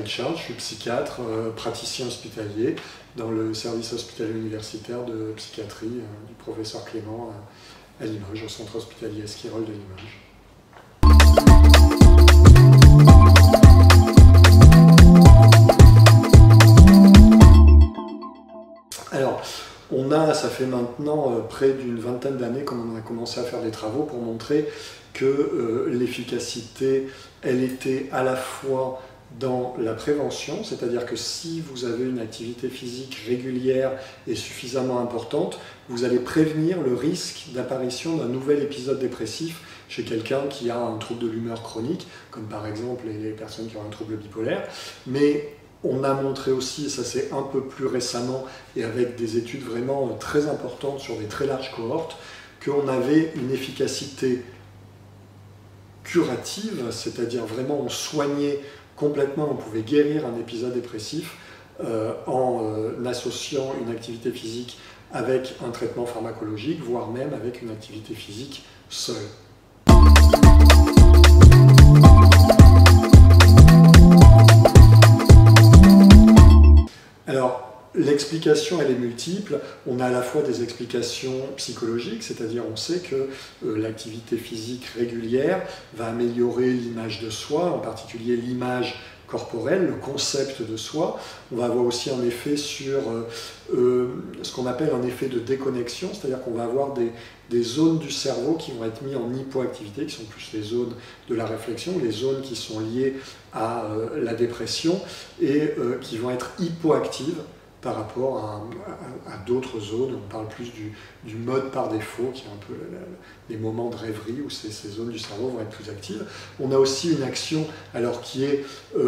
Richard, je suis psychiatre, praticien hospitalier dans le service hospitalier universitaire de psychiatrie du professeur Clément à Limoges, au centre hospitalier Esquirol de Limoges. Alors, ça fait maintenant près d'une vingtaine d'années qu'on a commencé à faire des travaux pour montrer que l'efficacité, elle était à la fois dans la prévention, c'est-à-dire que si vous avez une activité physique régulière et suffisamment importante, vous allez prévenir le risque d'apparition d'un nouvel épisode dépressif chez quelqu'un qui a un trouble de l'humeur chronique, comme par exemple les personnes qui ont un trouble bipolaire. Mais on a montré aussi, et ça c'est un peu plus récemment, et avec des études vraiment très importantes sur des très larges cohortes, qu'on avait une efficacité curative, c'est-à-dire vraiment on soignait complètement, on pouvait guérir un épisode dépressif en associant une activité physique avec un traitement pharmacologique, voire même avec une activité physique seule. Alors, l'explication, elle est multiple. On a à la fois des explications psychologiques, c'est-à-dire on sait que l'activité physique régulière va améliorer l'image de soi, en particulier l'image corporelle, le concept de soi. On va avoir aussi un effet sur ce qu'on appelle un effet de déconnexion, c'est-à-dire qu'on va avoir des zones du cerveau qui vont être mises en hypoactivité, qui sont plus les zones de la réflexion, les zones qui sont liées à la dépression et qui vont être hypoactives par rapport à d'autres zones. On parle plus du mode par défaut, qui est un peu les moments de rêverie où ces zones du cerveau vont être plus actives. On a aussi une action alors, qui est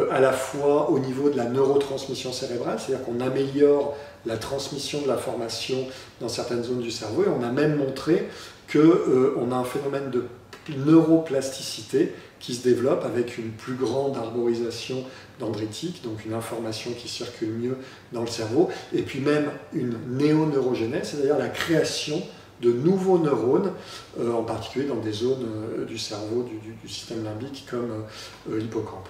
à la fois au niveau de la neurotransmission cérébrale, c'est-à-dire qu'on améliore la transmission de l'information dans certaines zones du cerveau, et on a même montré qu'on a un phénomène de neuroplasticité qui se développe avec une plus grande arborisation dendritique, donc une information qui circule mieux dans le cerveau, et puis même une néoneurogenèse, c'est-à-dire la création de nouveaux neurones, en particulier dans des zones du cerveau, du système limbique, comme l'hippocampe.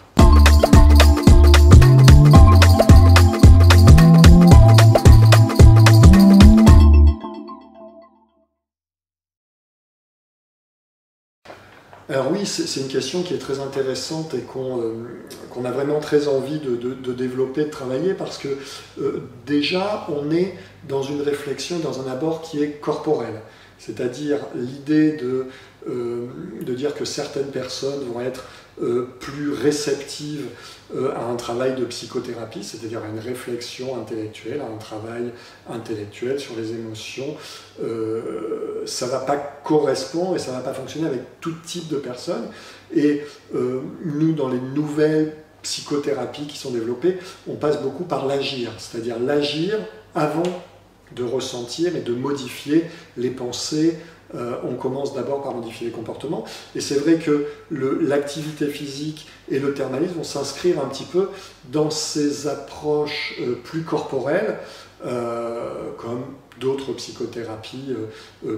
Alors oui, c'est une question qui est très intéressante et qu'on a vraiment très envie de développer, de travailler, parce que déjà on est dans une réflexion, dans un abord qui est corporel. C'est-à-dire l'idée de dire que certaines personnes vont être plus réceptives à un travail de psychothérapie, c'est-à-dire à une réflexion intellectuelle, à un travail intellectuel sur les émotions. Ça ne va pas correspondre et ça ne va pas fonctionner avec tout type de personnes. Et nous, dans les nouvelles psychothérapies qui sont développées, on passe beaucoup par l'agir, c'est-à-dire l'agir avant de ressentir et de modifier les pensées. On commence d'abord par modifier les comportements. Et c'est vrai que l'activité physique et le thermalisme vont s'inscrire un petit peu dans ces approches plus corporelles, comme d'autres psychothérapies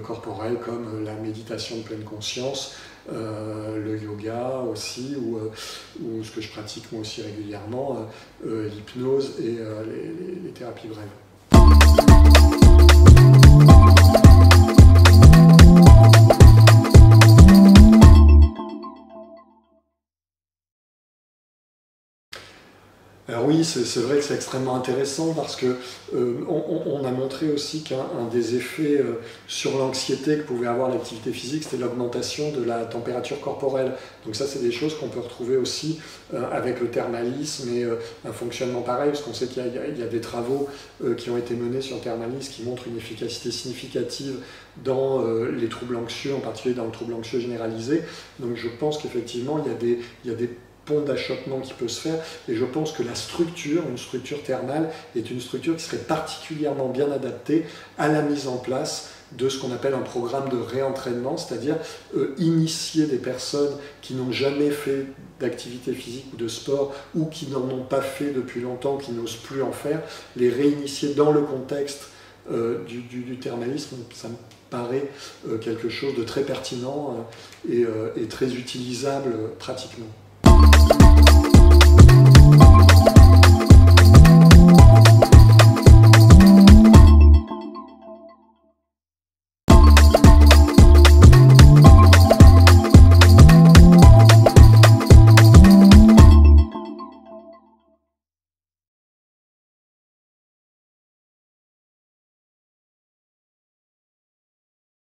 corporelles, comme la méditation de pleine conscience, le yoga aussi, ou ce que je pratique moi aussi régulièrement, l'hypnose et les thérapies brèves. Alors oui, c'est vrai que c'est extrêmement intéressant parce que on a montré aussi qu'un des effets sur l'anxiété que pouvait avoir l'activité physique, c'était l'augmentation de la température corporelle. Donc ça, c'est des choses qu'on peut retrouver aussi avec le thermalisme et un fonctionnement pareil, parce qu'on sait qu'il y a des travaux qui ont été menés sur le thermalisme qui montrent une efficacité significative dans les troubles anxieux, en particulier dans le trouble anxieux généralisé. Donc je pense qu'effectivement, il y a des pont d'achoppement qui peut se faire, et je pense que la structure, une structure thermale, est une structure qui serait particulièrement bien adaptée à la mise en place de ce qu'on appelle un programme de réentraînement, c'est-à-dire initier des personnes qui n'ont jamais fait d'activité physique ou de sport, ou qui n'en ont pas fait depuis longtemps, qui n'osent plus en faire, les réinitier dans le contexte du thermalisme. Ça me paraît quelque chose de très pertinent et très utilisable pratiquement.